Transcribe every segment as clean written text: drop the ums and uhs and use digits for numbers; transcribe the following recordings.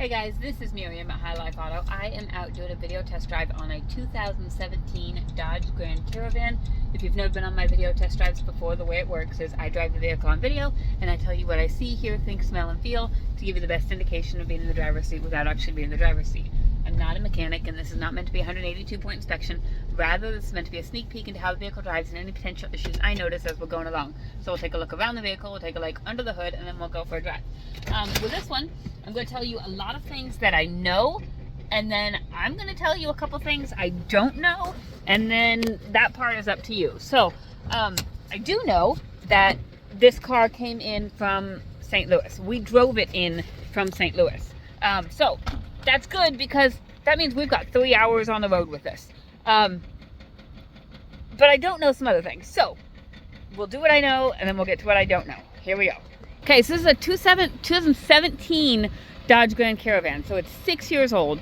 Hey guys, this is Miriam at High Life Auto. I am out doing a video test drive on a 2017 Dodge Grand Caravan. If you've never been on my video test drives before, the way it works is I drive the vehicle on video and I tell you what I see, hear, think, smell, and feel to give you the best indication of being in the driver's seat without actually being in the driver's seat. I'm not a mechanic and this is not meant to be a 182-point inspection. Rather, this is meant to be a sneak peek into how the vehicle drives and any potential issues I notice as we're going along. So we'll take a look around the vehicle, we'll take a look under the hood, and then we'll go for a drive. With this one, I'm going to tell you a lot of things that I know, and then I'm going to tell you a couple things I don't know, and then that part is up to you. So, I do know that this car came in from St. Louis. We drove it in from St. Louis. So, that's good because that means we've got 3 hours on the road with this. But I don't know some other things. So, we'll do what I know, and then we'll get to what I don't know. Here we go. Okay, so this is a 2017 Dodge Grand Caravan, so it's 6 years old.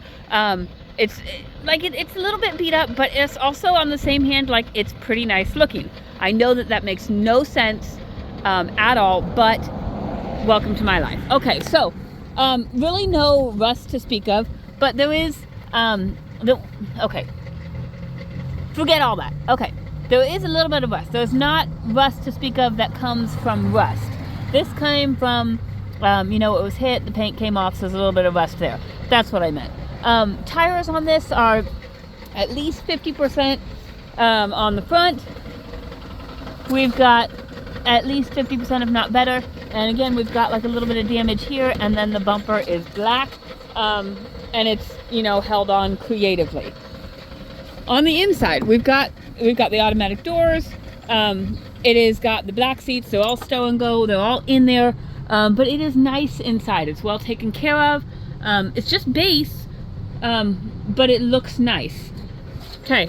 It's a little bit beat up, but it's also on the same hand, like it's pretty nice looking. I know that makes no sense at all, but welcome to my life. Okay, so really no rust to speak of, but there is okay. Forget all that. Okay, there is a little bit of rust. There's not rust to speak of that comes from rust. This came from, it was hit, the paint came off, so there's a little bit of rust there. That's what I meant. Tires on this are at least 50% on the front. We've got at least 50%, if not better. And again, we've got like a little bit of damage here, and then the bumper is black, and it's, held on creatively. On the inside, we've got the automatic doors. It has got the black seats. They're all stow and go. They're all in there. But it is nice inside. It's well taken care of. It's just base, but it looks nice. Okay,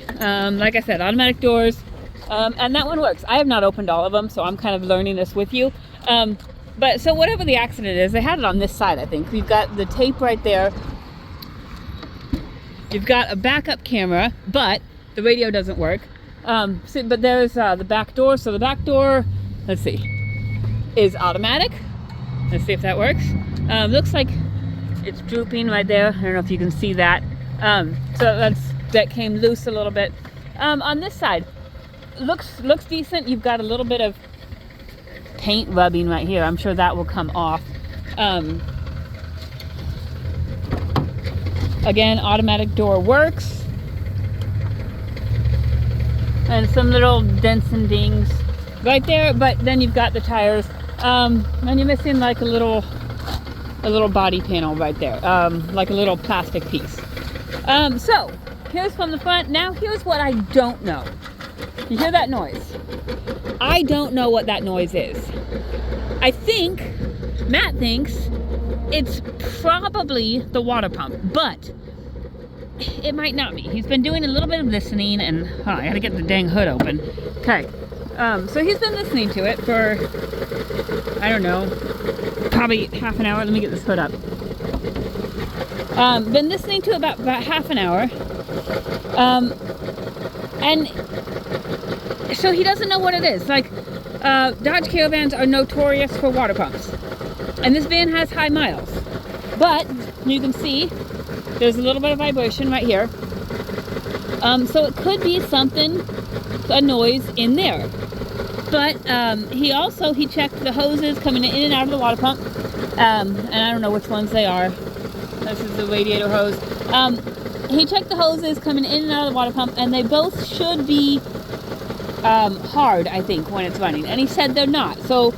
like I said, automatic doors. And that one works. I have not opened all of them, so I'm kind of learning this with you. But so whatever the accident is, they had it on this side, I think. We've got the tape right there. You've got a backup camera, but the radio doesn't work. But there's the back door. So the back door, let's see, is automatic. Let's see if that works. Looks like it's drooping right there. I don't know if you can see that. So that came loose a little bit. On this side, looks decent. You've got a little bit of paint rubbing right here. I'm sure that will come off. Again, automatic door works. And some little dents and dings right there, but then you've got the tires, and you're missing like a little body panel right there, like a little plastic piece. So here's from the front. Now here's what I don't know. You hear that noise? I don't know what that noise is. Matt thinks it's probably the water pump, but it might not be. He's been doing a little bit of listening, and I gotta get the dang hood open. Okay, so he's been listening to it for, I don't know, probably half an hour. Let me get this hood up. Been listening to it about half an hour, and so he doesn't know what it is. Like, Dodge Caravans are notorious for water pumps, and this van has high miles, but you can see there's a little bit of vibration right here. So it could be something, a noise in there. But he checked the hoses coming in and out of the water pump. And I don't know which ones they are. This is the radiator hose. He checked the hoses coming in and out of the water pump, and they both should be hard, I think, when it's running. And he said they're not. So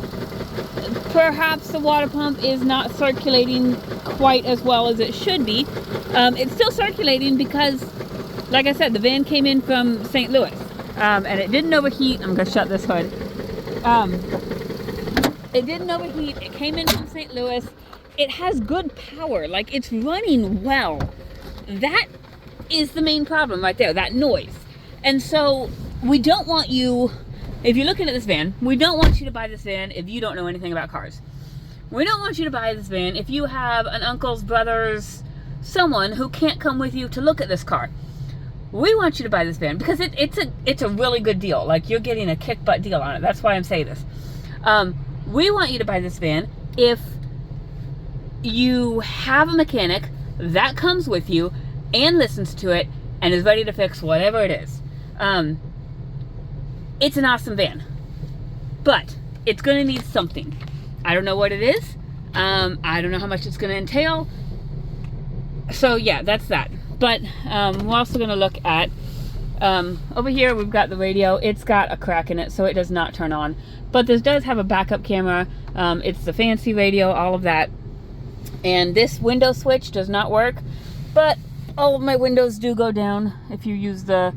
perhaps the water pump is not circulating quite as well as it should be. It's still circulating because, like I said, the van came in from St. Louis, and it didn't overheat. I'm going to shut this hood. It didn't overheat. It came in from St. Louis. It has good power. Like, it's running well. That is the main problem right there, that noise. And so we don't want you, if you're looking at this van, we don't want you to buy this van if you don't know anything about cars. We don't want you to buy this van if you have an uncle's, brother's, someone who can't come with you to look at this car. We want you to buy this van because it's a really good deal. Like, you're getting a kick butt deal on it. That's why I'm saying this. We want you to buy this van if you have a mechanic that comes with you and listens to it and is ready to fix whatever it is. It's an awesome van, but it's going to need something. I don't know what it is. I don't know how much it's going to entail. So yeah, that's that. But we're also going to look at over here. We've got the radio. It's got a crack in it, so it does not turn on. But this does have a backup camera. It's the fancy radio, all of that. And this window switch does not work, but all of my windows do go down if you use the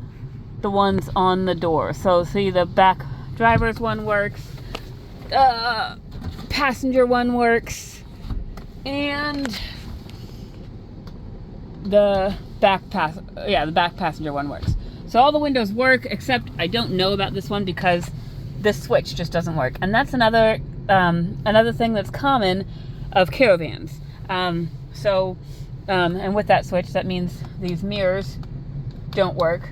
ones on the door. So see, the back driver's one works, passenger one works, and the back passenger one works. So all the windows work, except I don't know about this one because this switch just doesn't work. And that's another thing that's common of Caravans. And with that switch, that means these mirrors don't work.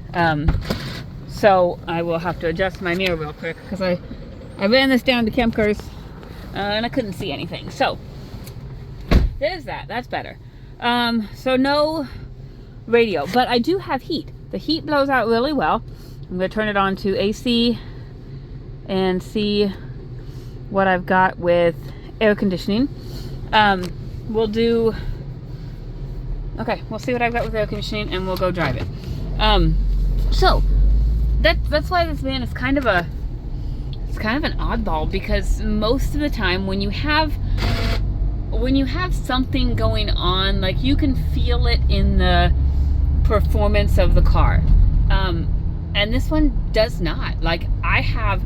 So I will have to adjust my mirror real quick because I ran this down to Kemker's and I couldn't see anything. So there's that. That's better. So no radio, but I do have heat. The heat blows out really well. I'm going to turn it on to AC and see what I've got with air conditioning. We'll see what I've got with air conditioning and we'll go drive it. So that's why this van is kind of an oddball, because most of the time when you have something going on, like, you can feel it in the performance of the car. And this one does not. Like, I have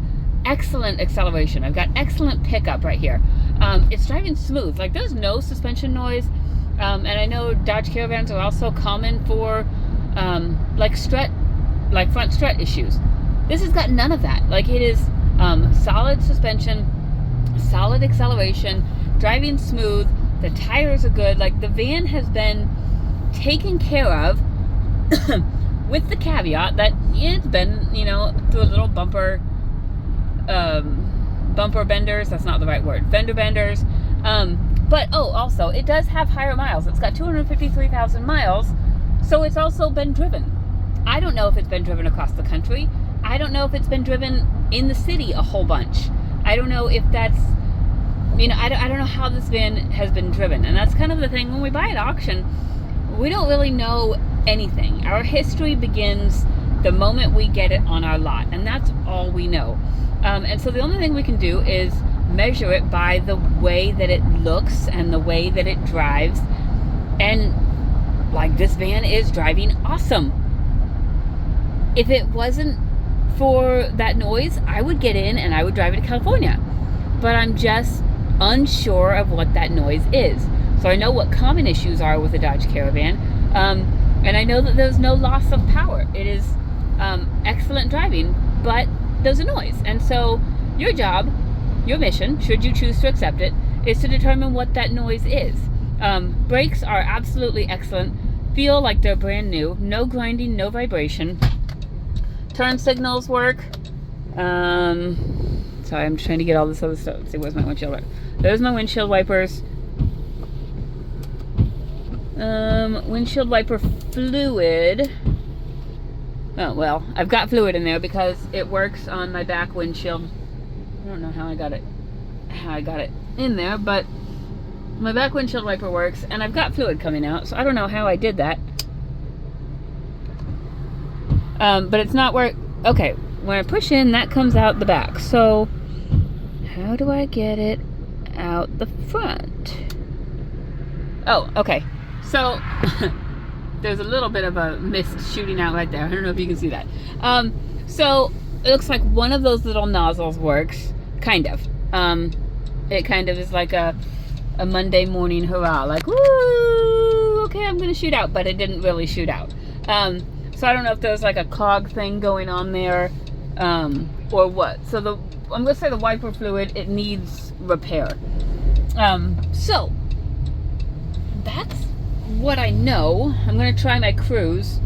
excellent acceleration. I've got excellent pickup right here. It's driving smooth. Like, there's no suspension noise. And I know Dodge Caravans are also common for front strut issues. This has got none of that. Like, it is solid suspension, solid acceleration, driving smooth. The tires are good. Like, the van has been taken care of with the caveat that it's been, through a little bumper benders. That's not the right word. Fender benders. But also, it does have higher miles. It's got 253,000 miles, so it's also been driven. I don't know if it's been driven across the country. I don't know if it's been driven in the city a whole bunch. I don't know if that's, I don't know how this van has been driven. And that's kind of the thing. When we buy at auction, we don't really know anything. Our history begins the moment we get it on our lot, and that's all we know. And so the only thing we can do is measure it by the way that it looks and the way that it drives. And like, this van is driving awesome. If it wasn't for that noise, I would get in and I would drive it to California. But I'm just unsure of what that noise is. So I know what common issues are with a Dodge Caravan. And I know that there's no loss of power. It is excellent driving, but there's a noise. And so your job, your mission, should you choose to accept it, is to determine what that noise is. Brakes are absolutely excellent. Feel like they're brand new. No grinding, no vibration. Turn signals work. Sorry, I'm trying to get all this other stuff. Let's see, where's my windshield wiper? There's my windshield wipers. Windshield wiper fluid. Oh, well, I've got fluid in there because it works on my back windshield. I don't know how I got it in there, but my back windshield wiper works, and I've got fluid coming out, so I don't know how I did that. But it's not where, okay, when I push in, that comes out the back. So how do I get it out the front? Oh, okay. So there's a little bit of a mist shooting out right there. I don't know if you can see that. So it looks like one of those little nozzles works, kind of. It kind of is like a Monday morning hurrah, like, woo, okay, I'm gonna shoot out, but it didn't really shoot out. So I don't know if there's like a clog thing going on there, or what. So I'm gonna say the wiper fluid, it needs repair. So that's what I know. I'm gonna try my cruise.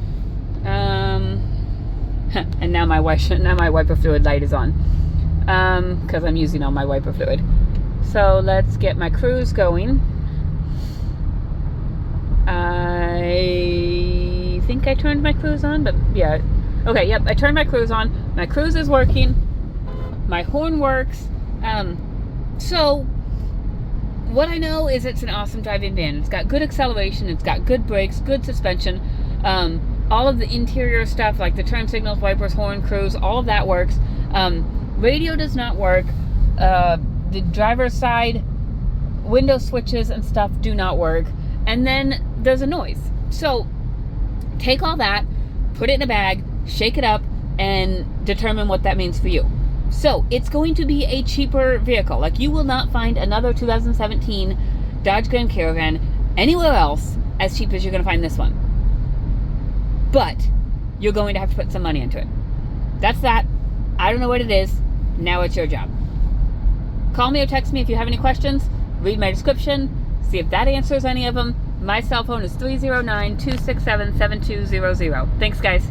And now my wiper fluid light is on, because I'm using all my wiper fluid. So let's get my cruise going. I turned my cruise on, but yeah. Okay, yep, I turned my cruise on. My cruise is working. My horn works. So what I know is it's an awesome driving van. It's got good acceleration. It's got good brakes, good suspension. All of the interior stuff, like the turn signals, wipers, horn, cruise, all of that works. Radio does not work. The driver's side window switches and stuff do not work. And then there's a noise. So take all that, put it in a bag, shake it up, and determine what that means for you. So it's going to be a cheaper vehicle. Like, you will not find another 2017 Dodge Grand Caravan anywhere else as cheap as you're going to find this one. But you're going to have to put some money into it. That's that. I don't know what it is. Now it's your job. Call me or text me if you have any questions. Read my description. See if that answers any of them. My cell phone is 309-267-7200. Thanks, guys.